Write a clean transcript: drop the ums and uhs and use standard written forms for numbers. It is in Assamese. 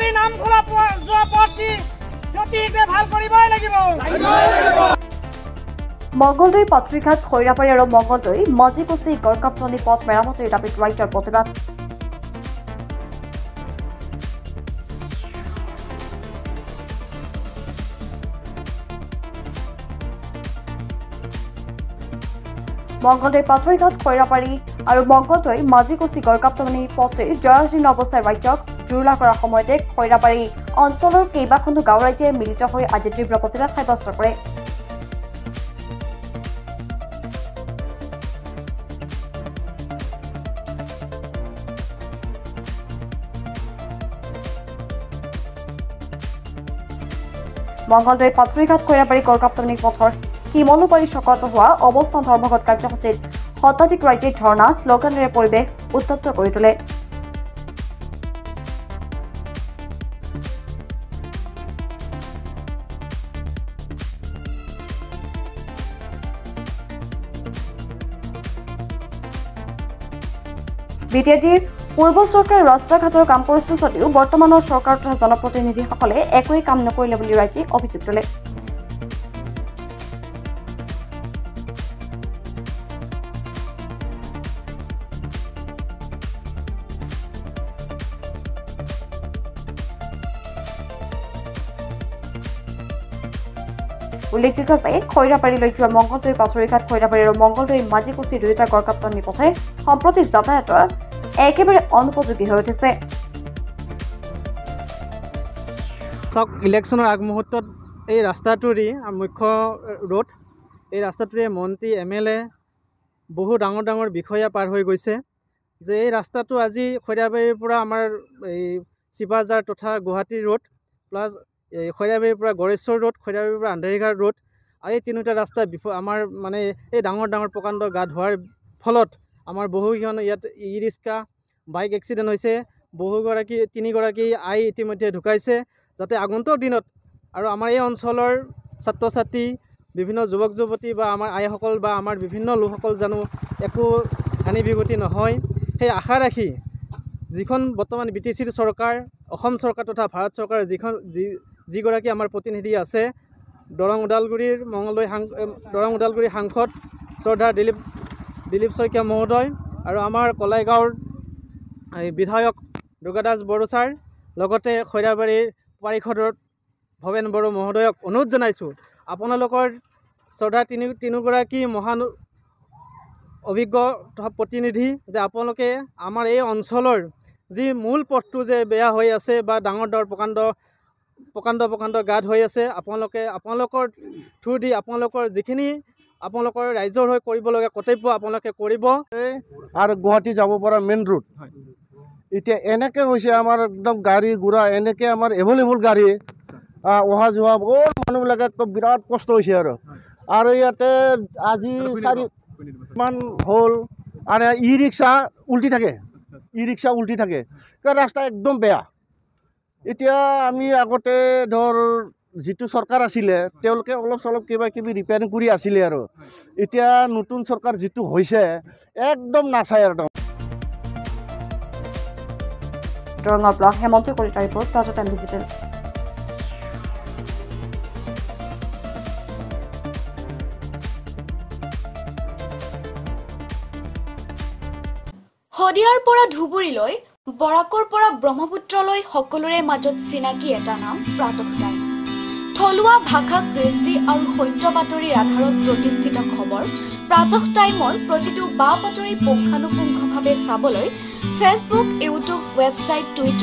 কৰি নাম খোলা যোৱা পথটি অতি শীঘ্ৰে ভাল কৰিবই লাগিব। মঙ্গলদৈ পাত্ৰীঘাট খৈৰাপাৰী আৰু মঙ্গলদৈ মাজিকুছি গড়কাপ্তনি পথ মেৰামতিৰ দাবীত ৰাইজৰ প্ৰতিবাদ। মঙ্গলদৈ পাত্ৰীঘাট খৈৰাপাৰী আৰু মঙ্গলদৈ মাজিকুছি গড়কাপ্তনি পথটিৰ জৰাজীৰ্ণ অৱস্থাই ৰাইজক জুৰুলা কৰাৰ সময়তে খৈৰাপাৰী অঞ্চলৰ কেইবাখনো গাঁও ৰাইজে মিলিত হৈ আজি তীব্ৰ প্ৰতিবাদ সাব্যস্ত কৰে। মঙ্গলদৈ পাত্ৰীঘাট খৈৰাপাৰী গড়কাপ্তনি পথৰ শিমলুবাৰী চকত হোৱা অৱস্থান ধৰ্মঘট কাৰ্যসূচীত শতাধিক ৰাইজে ধৰ্ণা শ্লোগানেৰে পৰিৱেশ উত্তপ্ত কৰি তোলে। বিজেডিৰ পূৰ্ব চৰকাৰে ৰাস্তা ঘাটৰ কাম কৰিছিল যদিও বৰ্তমানৰ চৰকাৰ তথা জনপ্ৰতিনিধিসকলে একোৱেই কাম নকৰিলে বুলি ৰাইজে অভিযোগ তোলে। উল্লেখযোগ্য যে খৈৰাপাৰীলৈ যোৱা মঙ্গলদৈ পাত্ৰীঘাট খৈৰাপাৰী আৰু মঙ্গলদৈ মাজিকুছি দুয়োটা গড়কাপ্তনি পথে সম্প্ৰতি যাতায়াতৰ একেবাৰে অনুপযোগী হৈ উঠিছে। ইলেকশ্যনৰ আগমুহূৰ্তত এই ৰাস্তাটোৰে মুখ্য ৰোড, এই ৰাস্তাটোৰে মন্ত্ৰী MLA বহু ডাঙৰ ডাঙৰ বিষয়া পাৰ হৈ গৈছে যে এই ৰাস্তাটো আজি খৈৰাবাৰীৰ পৰা আমাৰ এই চিপাজাৰ তথা গুৱাহাটী ৰোড প্লাছ এই খৈৰাবাৰীৰ পৰা গড়েশ্বৰ ৰোড, খৈৰাবাৰীৰ পৰা আন্ধেৰিঘাট ৰোড আৰু এই তিনিটা ৰাস্তা আমাৰ মানে এই ডাঙৰ ডাঙৰ প্ৰকাণ্ড গাঁত হোৱাৰ ফলত আমাৰ বহুকেইখন ইয়াত ই ৰিক্সা বাইক এক্সিডেণ্ট হৈছে। তিনিগৰাকী আই ইতিমধ্যে ঢুকাইছে। যাতে আগন্তুক দিনত আৰু আমাৰ এই অঞ্চলৰ ছাত্ৰ ছাত্ৰী বিভিন্ন যুৱক যুৱতী বা আমাৰ আইসকল বা আমাৰ বিভিন্ন লোকসকল জানো একো হানি বিঘটি নহয় সেই আশা ৰাখি যিখন বৰ্তমান BTCৰ চৰকাৰ, অসম চৰকাৰ তথা ভাৰত চৰকাৰৰ যিগৰাকী আমাৰ প্ৰতিনিধি আছে, দৰং ওদালগুৰি সাংসদ শ্ৰদ্ধা দিলীপ শইকীয়া মহোদয় আৰু আমাৰ কলাইগাঁৱৰ বিধায়ক দুৰ্গাদাস বড়ো ছাৰ, লগতে খৈৰাবাৰীৰ পাৰিষদৰ ভৱেন বড়ো মহোদয়ক অনুৰোধ জনাইছোঁ আপোনালোকৰ শ্ৰদ্ধা তিনিগৰাকী মহান অভিজ্ঞ তথা প্ৰতিনিধি যে আপোনালোকে আমাৰ এই অঞ্চলৰ যি মূল পথটো যে বেয়া হৈ আছে বা ডাঙৰ ডাঙৰ প্ৰকাণ্ড গাঁত হৈ আছে, আপোনালোকৰ থ্ৰু দি আপোনালোকৰ যিখিনি আপোনালোকৰ ৰাইজৰ হৈ কৰিবলগীয়া কৰ্তব্য আপোনালোকে কৰিব। আৰু গুৱাহাটী যাব পৰা মেইন ৰোড এতিয়া এনেকৈ হৈছে আমাৰ একদম গাড়ী ঘোঁৰা এনেকৈ আমাৰ এভেইলেবল গাড়ী অহা যোৱা বহুত মানুহবিলাকে একদম বিৰাট কষ্ট হৈছে আৰু ইয়াতে আজি 4 মান হ'ল আৰু ই ৰিক্সা উল্টি থাকে কাৰণ ৰাস্তা একদম বেয়া। এতিয়া আমি আগতে ধৰ যিটো চৰকাৰ আছিলে তেওঁলোকে অলপ চলপ কিবা কিবি ৰিপেয়াৰিং কৰি আছিলে আৰু এতিয়া নতুন চৰকাৰ যিটো হৈছে একদম নাচায় আৰু দৰঙৰ ব্লক হেমন্ত কলিতা ৰিপৰ্ট প্ৰাজতন ডিজিটেল। শদিয়াৰ পৰা ধুবুৰীলৈ, বৰাকৰ পৰা ব্ৰহ্মপুত্ৰলৈ সকলোৰে মাজত চিনাকি এটা নাম প্ৰাতঃ টাইম। থলুৱা ভাষা, কৃষ্টি আৰু সত্য বাতৰিৰ আধাৰত প্ৰতিষ্ঠিত খবৰ প্ৰাতঃ টাইমৰ প্ৰতিটো বা বাতৰি পুংখানুপুংখভাৱে চাবলৈ ফেচবুক, ইউটিউব, ৱেবছাইট, টুইটাৰ